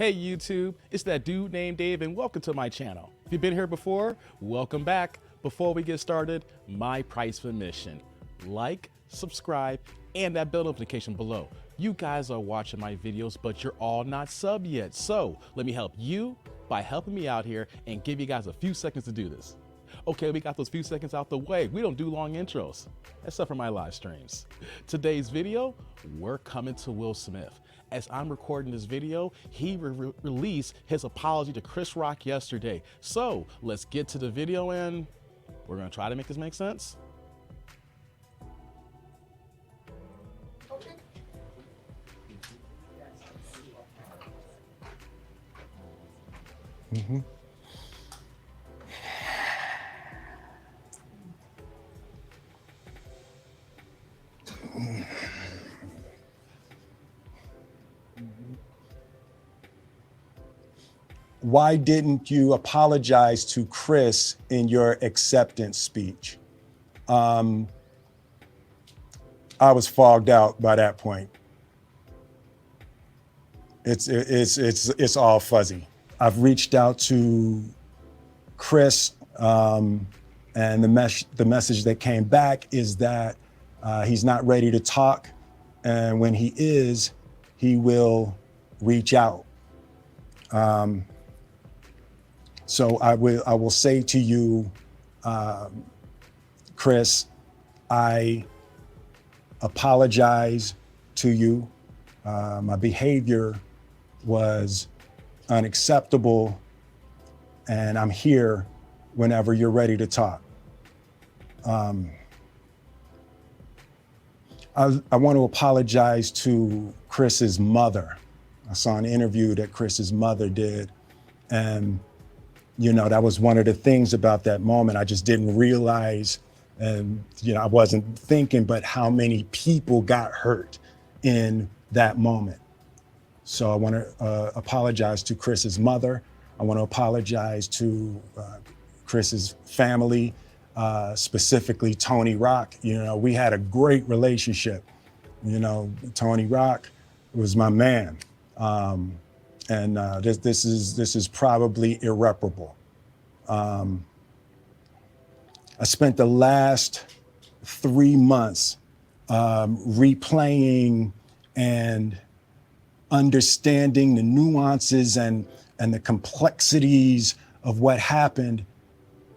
Hey YouTube, it's that dude named Dave and welcome to my channel. If you've been here before, welcome back. Before we get started, my price of admission. Like, subscribe, and that bell notification below. You guys are watching my videos, but you're all not sub yet. So let me help you by helping me out here and give you guys a few seconds to do this. Okay, we got those few seconds out the way. We don't do long intros, except for my live streams. Today's video, we're coming to Will Smith. As I'm recording this video, he released his apology to Chris Rock yesterday. So let's get to the video and we're gonna try to make this make sense. Why didn't you apologize to Chris in your acceptance speech? I was fogged out by that point. It's all fuzzy. I've reached out to Chris, and the message that came back is that he's not ready to talk, and when he is, he will reach out. So I will say to you, Chris, I apologize to you. My behavior was unacceptable, and I'm here whenever you're ready to talk. I want to apologize to Chris's mother. I saw an interview that Chris's mother did, and you know, that was one of the things about that moment. I just didn't realize, and you know, I wasn't thinking, but how many people got hurt in that moment. So I want to apologize to Chris's mother. I want to apologize to Chris's family, specifically Tony Rock. You know, we had a great relationship. You know, Tony Rock was my man. And this is probably irreparable. I spent the last 3 months replaying and understanding the nuances and the complexities of what happened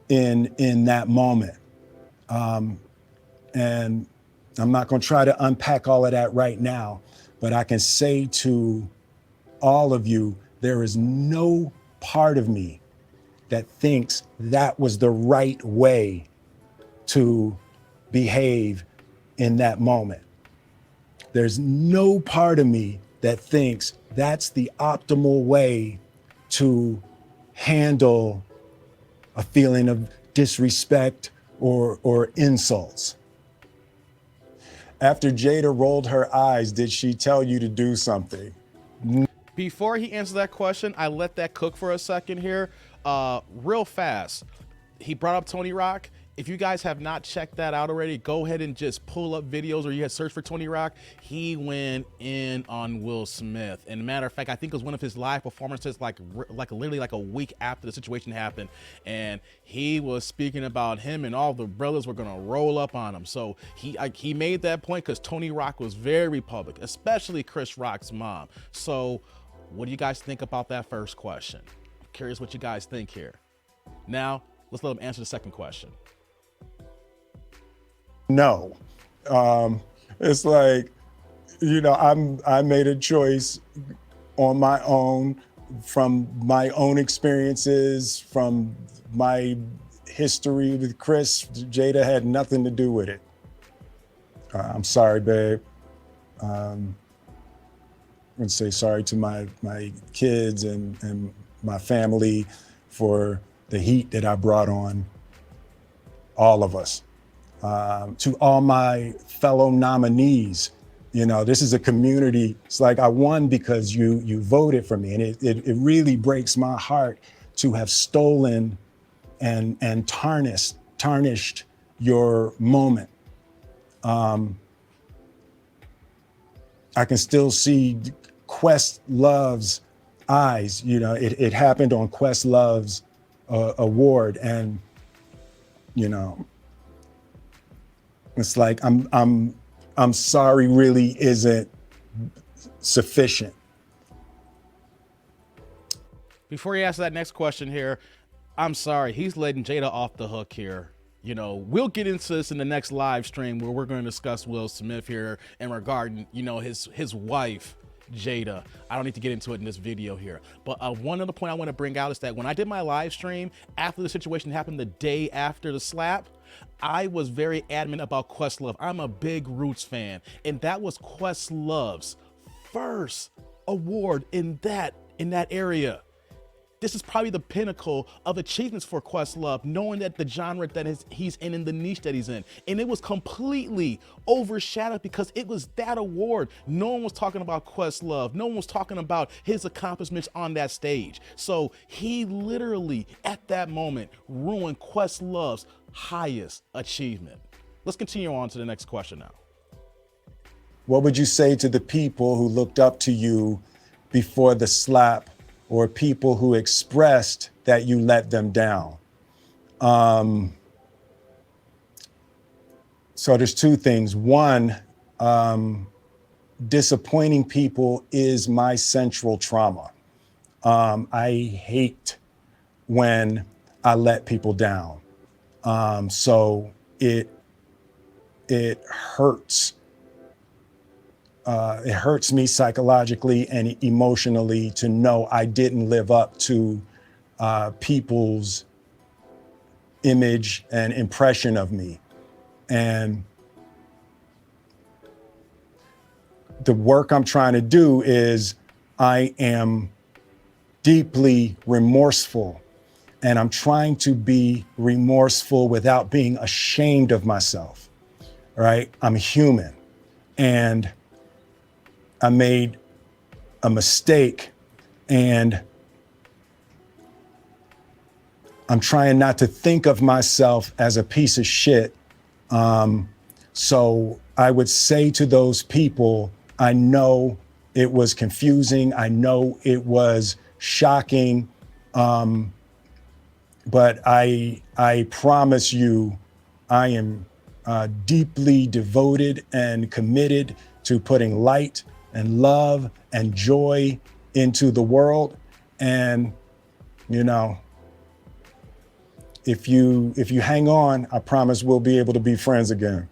in that moment. And I'm not going to try to unpack all of that right now, but I can say to all of you, there is no part of me that thinks that was the right way to behave in that moment. There's no part of me that thinks that's the optimal way to handle a feeling of disrespect or insults. After Jada rolled her eyes, did she tell you to do something? Before he answers that question, I let that cook for a second here. Real fast, he brought up Tony Rock. If you guys have not checked that out already, go ahead and just pull up videos or you had search for Tony Rock. He went in on Will Smith. And matter of fact, I think it was one of his live performances, like literally like a week after the situation happened. And he was speaking about him and all the brothers were gonna roll up on him. So he made that point because Tony Rock was very public, especially Chris Rock's mom. So what do you guys think about that first question? I'm curious what you guys think here. Now, let's let him answer the second question. No. It's like, you know, I made a choice on my own, from my own experiences, from my history with Chris. Jada had nothing to do with it. I'm sorry, babe. I'm gonna say sorry to my kids and my family for the heat that I brought on all of us. To all my fellow nominees, you know, this is a community. It's like I won because you voted for me, and it really breaks my heart to have stolen and tarnished your moment. I can still see Questlove's eyes. You know, it happened on Questlove's award, and you know, it's like I'm sorry really isn't sufficient. Before you ask that next question here, I'm sorry, he's letting Jada off the hook here. You know, we'll get into this in the next live stream where we're going to discuss Will Smith here and regarding, you know, his wife, Jada. I don't need to get into it in this video here. But one other point I want to bring out is that when I did my live stream after the situation happened the day after the slap, I was very adamant about Questlove. I'm a big Roots fan, and that was Questlove's first award in that area. This is probably the pinnacle of achievements for Questlove, knowing that the genre that he's in the niche that he's in. And it was completely overshadowed because it was that award. No one was talking about Questlove. No one was talking about his accomplishments on that stage. So he literally, at that moment, ruined Questlove's highest achievement. Let's continue on to the next question now. What would you say to the people who looked up to you before the slap, or people who expressed that you let them down? So there's two things. One, disappointing people is my central trauma. I hate when I let people down. So it hurts. It hurts me psychologically and emotionally to know I didn't live up to people's image and impression of me. And the work I'm trying to do is I am deeply remorseful, and I'm trying to be remorseful without being ashamed of myself, right? I'm human, and I made a mistake, and I'm trying not to think of myself as a piece of shit. So I would say to those people, I know it was confusing. I know it was shocking. But I promise you, I am deeply devoted and committed to putting light and love and joy into the world. And, you know, if you hang on, I promise we'll be able to be friends again.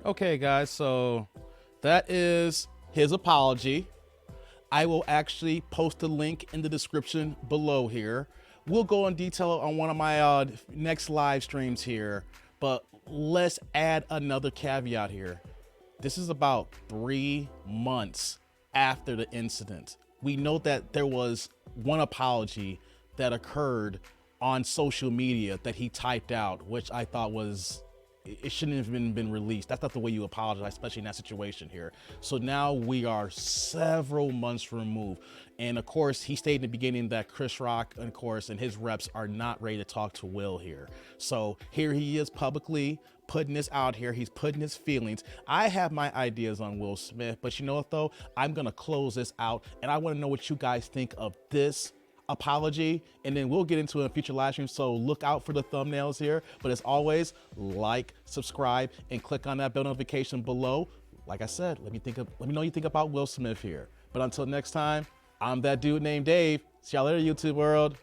Okay, guys, so that is his apology. I will actually post a link in the description below here. We'll go in detail on one of my next live streams here, but let's add another caveat here. This is about 3 months after the incident. We know that there was one apology that occurred on social media that he typed out, which I thought was, it shouldn't have been released. That's not the way you apologize, especially in that situation here. So now we are several months removed. And of course, he stated in the beginning that Chris Rock, of course, and his reps are not ready to talk to Will here. So here he is publicly putting this out here. He's putting his feelings. I have my ideas on Will Smith, but you know what though? I'm gonna close this out, and I wanna know what you guys think of this apology, and then we'll get into it in future live streams. So look out for the thumbnails here. But as always, like, subscribe, and click on that bell notification below. Like I said, let me know what you think about Will Smith here. But until next time, I'm that dude named Dave. See y'all later, YouTube world.